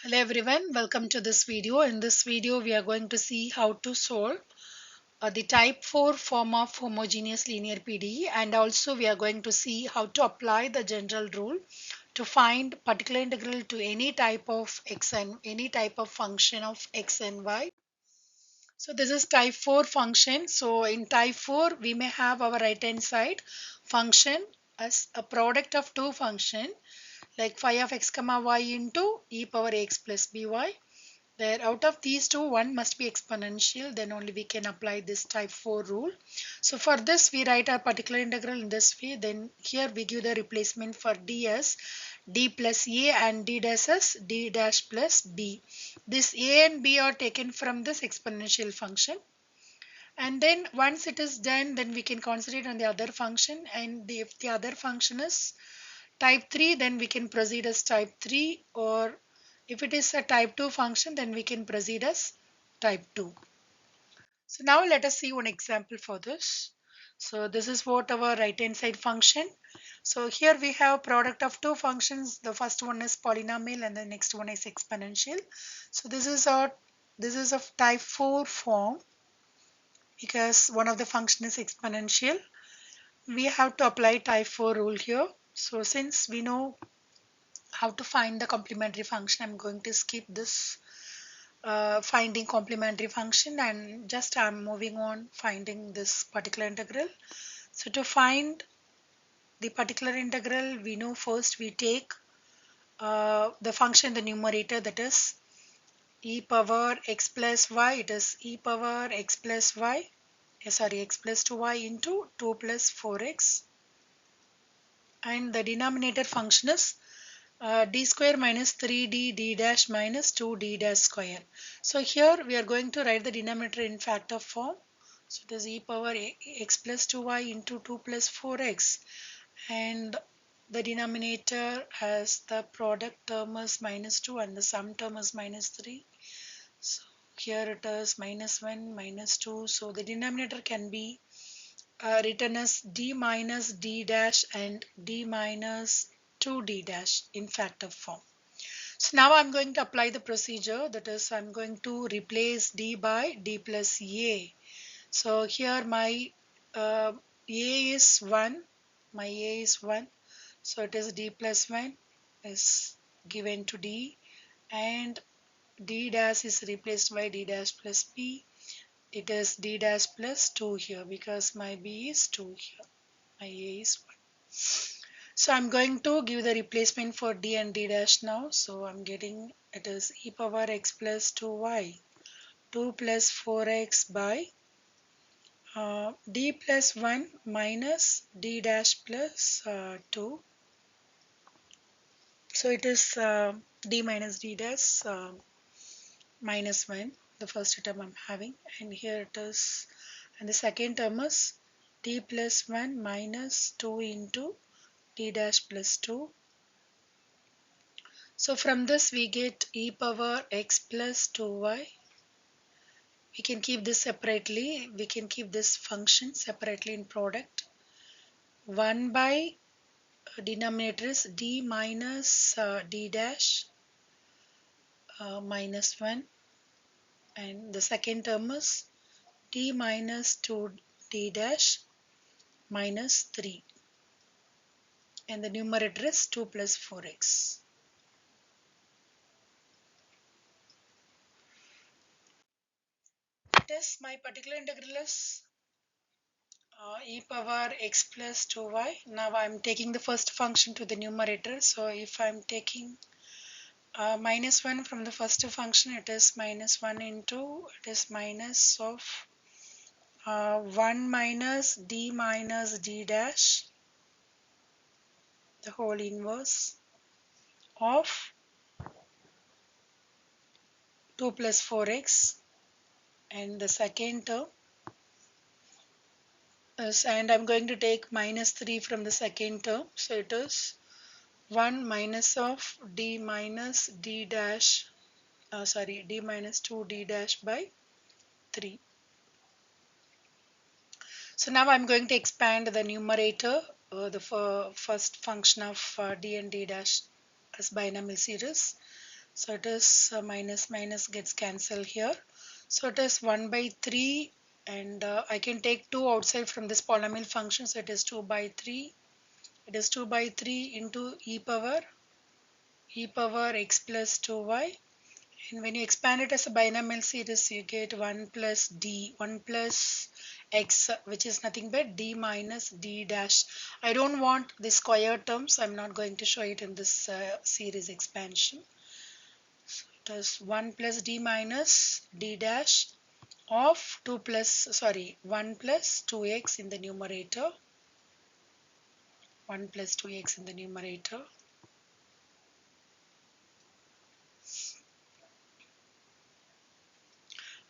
Hello everyone, welcome to this video. In this video, we are going to see how to solve the type 4 form of homogeneous linear PDE, and also we are going to see how to apply the general rule to find particular integral to any type of x and any type of function of x and y. So this is type 4 function. So in type 4, we may have our right hand side function as a product of two function like phi of x comma y into e power x plus by. There, out of these two, one must be exponential, then only we can apply this type 4 rule. So for this, we write our particular integral in this way. Then here we give the replacement for d as d plus a and d dash as d dash plus b. This a and b are taken from this exponential function. And then once it is done, then we can concentrate on the other function. And if the other function is type 3, then we can proceed as type 3, or if it is a type 2 function, then we can proceed as type 2. So now let us see one example for this. So this is what our right hand side function. So here we have product of two functions. The first one is polynomial and the next one is exponential. So this is of type 4 form because one of the function is exponential. We have to apply type 4 rule here. So since we know how to find the complementary function, I'm going to skip this finding complementary function and just I'm moving on finding this particular integral. So to find the particular integral, we know first we take the function in the numerator, that is e power x plus y. It is e power x plus y, x plus 2y into 2 plus 4x, and the denominator function is d square minus 3d d dash minus 2d dash square. So here we are going to write the denominator in factor form. So it is e power x plus 2y into 2 plus 4x, and the denominator has the product term is minus 2 and the sum term is minus 3. So here it is minus 1 minus 2. So the denominator can be written as d minus d dash and d minus 2d dash in factor form. So now I'm going to apply the procedure, that is I'm going to replace d by d plus a. So here my a is 1, my a is 1, so it is d plus 1 is given to d, and d dash is replaced by d dash plus b. It is d dash plus 2 here because my b is 2 here, my a is 1. So I'm going to give the replacement for d and d dash now. So I'm getting it is e power x plus 2y, 2 plus 4x by d plus 1 minus d dash plus 2. So it is d minus d dash minus 1, the first term I'm having, and here it is, and the second term is d plus 1 minus 2 into d dash plus 2. So from this we get e power x plus 2y. We can keep this separately. We can keep this function separately in product. 1 by denominator is d minus d dash minus 1, and the second term is d minus 2d dash minus 3, and the numerator is 2 plus 4x. This my particular integral is e power x plus 2y. Now I'm taking the first function to the numerator. So if I'm taking minus 1 from the first function, it is minus 1 into, it is minus of 1 minus d dash, the whole inverse of 2 plus 4x, and the second term is, and I'm going to take minus 3 from the second term, so it is 1 minus of d minus d dash, d minus 2d dash by 3. So now I'm going to expand the numerator, the first function of d and d dash as binomial series. So it is minus minus gets cancelled here. So it is 1 by 3, and I can take 2 outside from this polynomial function. So it is 2 by 3. It is 2 by 3 into e power x plus 2y. And when you expand it as a binomial series, you get 1 plus d, 1 plus x, which is nothing but d minus d dash. I don't want the square terms. I'm not going to show it in this series expansion. It is 1 plus d minus d dash of 1 plus 2x in the numerator. 1 plus 2x in the numerator.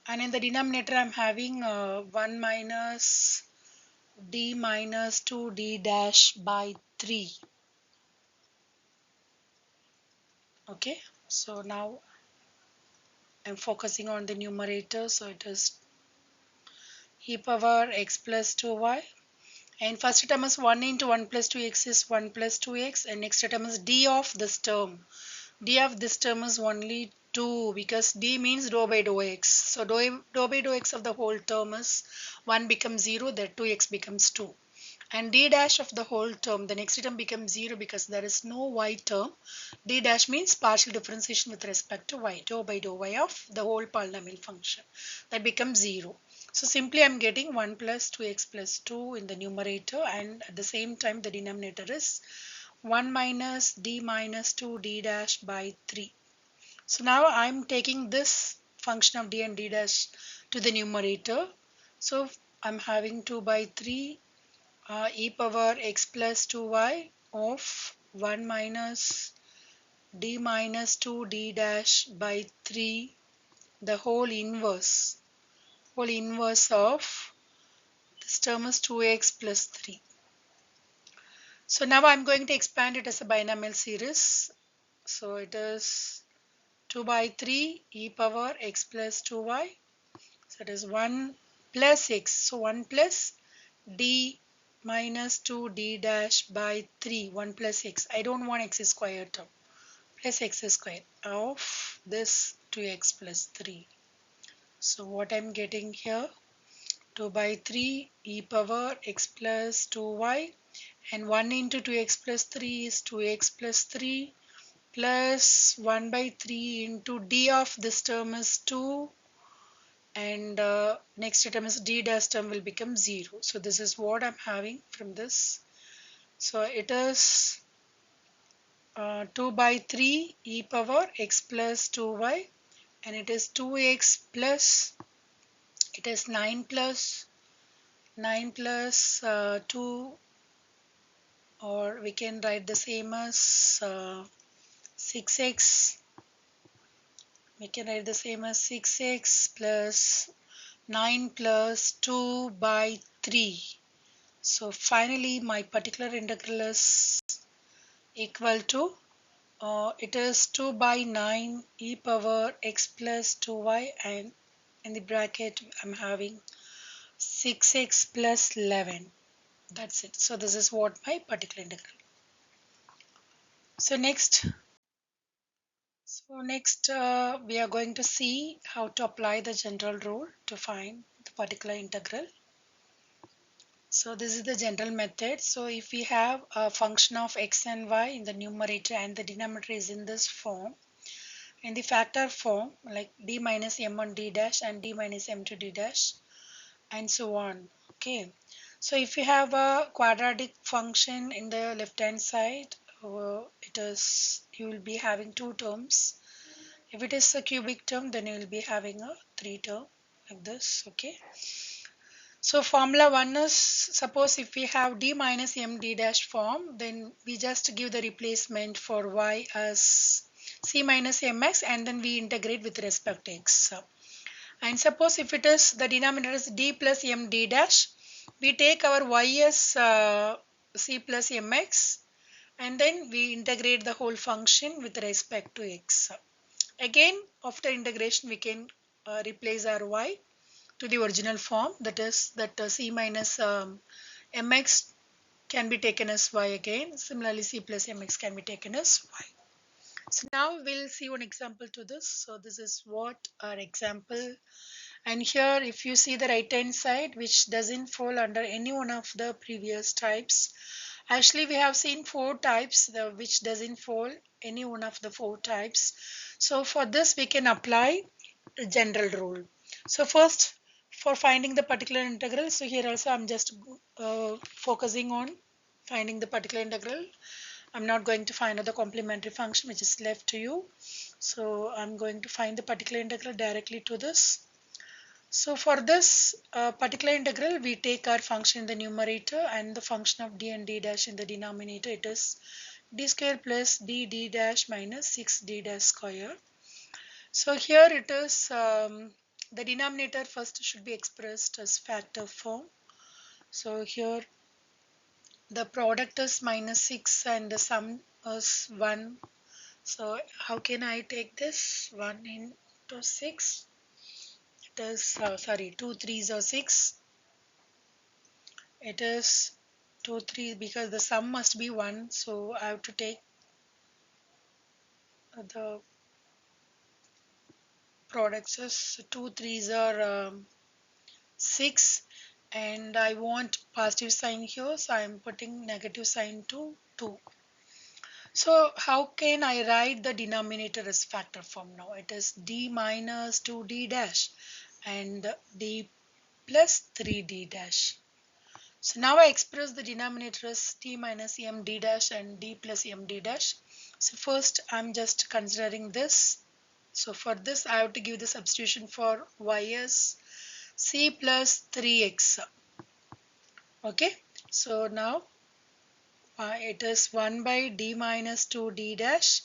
And in the denominator, I'm having 1 minus d minus 2d dash by 3. Okay, so now I'm focusing on the numerator. So it is e power x plus 2y. And first term is 1 into 1 plus 2x is 1 plus 2x. And next term is d of this term. D of this term is only 2 because d means dou by dou x. So dou by dou x of the whole term is 1 becomes 0, that 2x becomes 2. And d dash of the whole term, the next term becomes 0 because there is no y term. D dash means partial differentiation with respect to y, dou by dou y of the whole polynomial function. That becomes 0. So simply I'm getting 1 plus 2x plus 2 in the numerator, and at the same time the denominator is 1 minus d minus 2 d dash by 3. So now I'm taking this function of d and d dash to the numerator. So I'm having 2 by 3 e power x plus 2y of 1 minus d minus 2 d dash by 3, the whole inverse of this term is 2x plus 3. So now I'm going to expand it as a binomial series. So it is 2 by 3 e power x plus 2y. So it is 1 plus x. So 1 plus d minus 2d dash by 3. 1 plus x. I don't want x square term. Plus x square of this 2x plus 3. So what I'm getting here, 2 by 3 e power x plus 2y, and 1 into 2x plus 3 is 2x plus 3, plus 1 by 3 into d of this term is 2, and next term is d dash term will become 0. So this is what I'm having from this. So it is 2 by 3 e power x plus 2y, and it is 2x plus, it is 9 plus 2, or we can write the same as 6x. We can write the same as 6x plus 9 plus 2 by 3. So finally my particular integral is equal to, it is 2 by 9 e power x plus 2y, and in the bracket I'm having 6x plus 11. That's it. So this is what my particular integral. So next we are going to see how to apply the general rule to find the particular integral. So this is the general method. So if we have a function of x and y in the numerator and the denominator is in this form, in the factor form, like d minus m1 d dash and d minus m2 d dash and so on. Okay. So if you have a quadratic function in the left hand side, you will be having two terms. If it is a cubic term, then you will be having a 3 term like this. Okay. So formula 1 is, suppose if we have d minus m d dash form, then we just give the replacement for y as c minus mx, and then we integrate with respect to x. And suppose if it is, the denominator is d plus m d dash, we take our y as c plus mx, and then we integrate the whole function with respect to x. Again, after integration, we can replace our y to the original form, that is that c minus mx can be taken as y again. Similarly, c plus mx can be taken as y. So now we'll see one example to this. So this is what our example, and here if you see the right hand side, which doesn't fall under any one of the previous types. Actually we have seen four types which doesn't fall any one of the four types. So for this we can apply the general rule. So first, for finding the particular integral, so here also I'm just focusing on finding the particular integral. I'm not going to find out the complementary function which is left to you. So I'm going to find the particular integral directly to this. So for this particular integral, we take our function in the numerator and the function of d and d dash in the denominator. It is d square plus d dash minus 6d dash square. So here it is, the denominator first should be expressed as factor form. So here the product is minus 6 and the sum is 1. So how can I take this? 1 into 6. It is, sorry, 2 3s are 6. It is 2 3 because the sum must be 1. So I have to take the products as 2 3s are 6, and I want positive sign here, so I am putting negative sign to 2. So how can I write the denominator as factor form now? It is d minus 2d dash and d plus 3d dash. So now I express the denominator as d minus md dash and d plus md dash. So first I'm just considering this. So for this I have to give the substitution for y as c plus 3x. Okay, so now it is 1 by d minus 2d dash.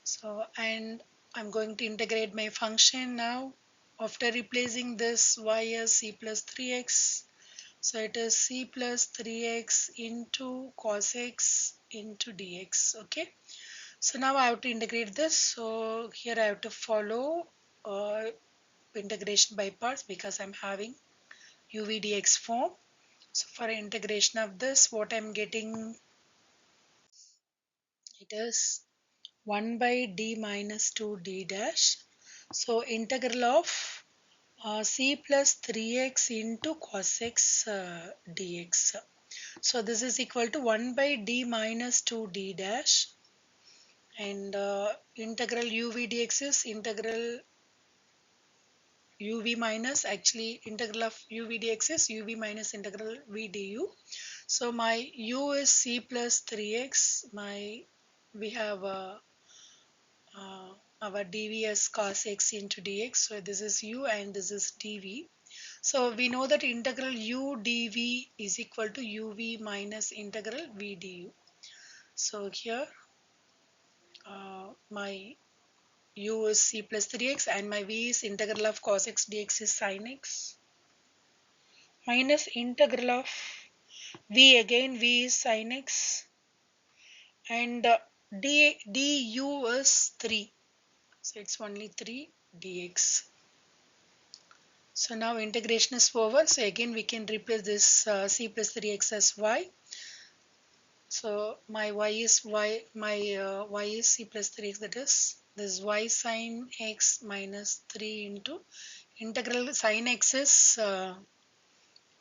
So, and I'm going to integrate my function now after replacing this y as c plus 3x. So it is c plus 3x into cos x into dx. Okay, so now I have to integrate this. So here I have to follow integration by parts because I'm having uv dx form. So for integration of this, what I'm getting, it is 1 by d minus 2d dash. So integral of c plus 3x into cos x dx. So this is equal to 1 by d minus 2d dash, and integral uv dx is integral uv minus, actually integral of uv dx is uv minus integral v du. So my u is c plus 3x, my we have our dv as cos x into dx. So this is u and this is dv. So we know that integral u dv is equal to uv minus integral v du. So here my u is c plus 3x and my v is integral of cos x dx is sin x minus integral of v, again v is sin x, and du is 3. So it's only 3 dx. So now integration is over. So again we can replace this c plus 3x as y. So my y is y is c plus 3x, that is this y sin x minus 3 into integral sin x is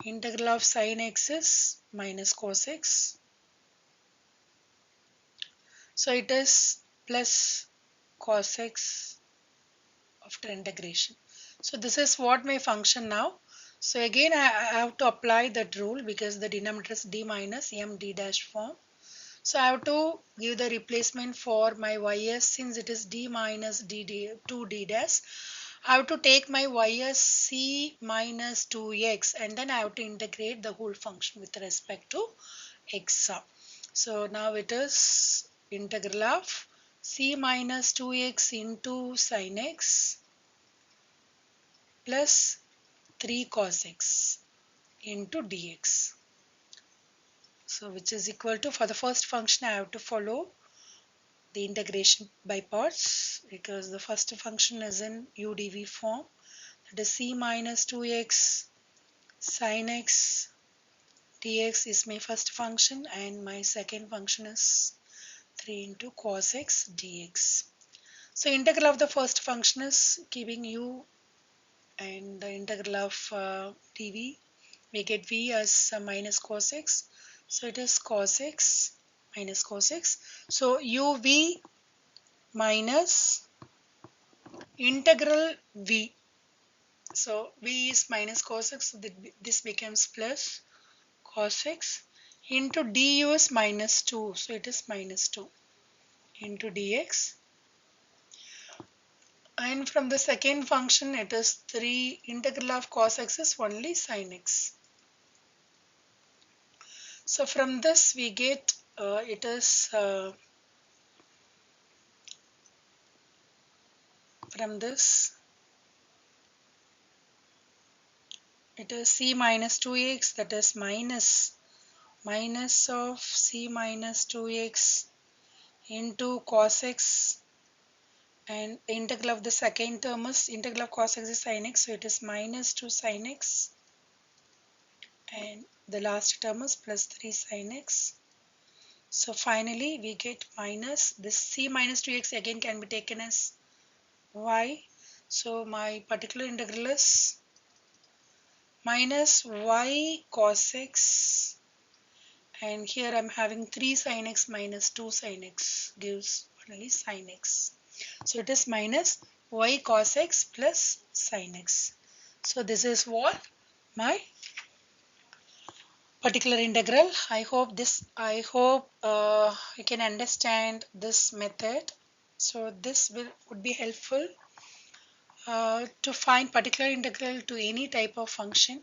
integral of sin x is minus cos x. So it is plus cos x after integration. So this is what my function now. So again I have to apply that rule because the denominator is d minus m d dash form. So I have to give the replacement for my ys, since it is d minus 2d dash. I have to take my y as c minus 2x and then I have to integrate the whole function with respect to x. So now it is integral of c minus 2x into sin x plus 3 cos x into dx. So which is equal to, for the first function I have to follow the integration by parts because the first function is in udv form, that is c minus 2x sin x dx is my first function and my second function is 3 into cos x dx. So integral of the first function is keeping u, and the integral of dv, we get v as minus cos x. So it is cos x minus cos x. So uv minus integral v. So v is minus cos x, so this becomes plus cos x into du is minus 2, so it is minus 2 into dx. And from the second function, it is 3 integral of cos x is only sin x. So from this we get it is from this it is c minus 2x, that is minus of c minus 2x into cos x, and the integral of the second term is integral of cos x is sin x, so it is minus 2 sin x, and the last term is plus 3 sin x. So finally we get minus this c minus 2x again can be taken as y. So my particular integral is minus y cos x, and here I'm having 3 sin x minus 2 sin x gives only sin x. So it is minus y cos x plus sin x. So this is what my particular integral. I hope you can understand this method. So this would be helpful to find particular integral to any type of function.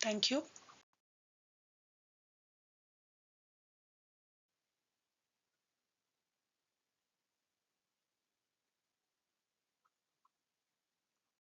Thank you.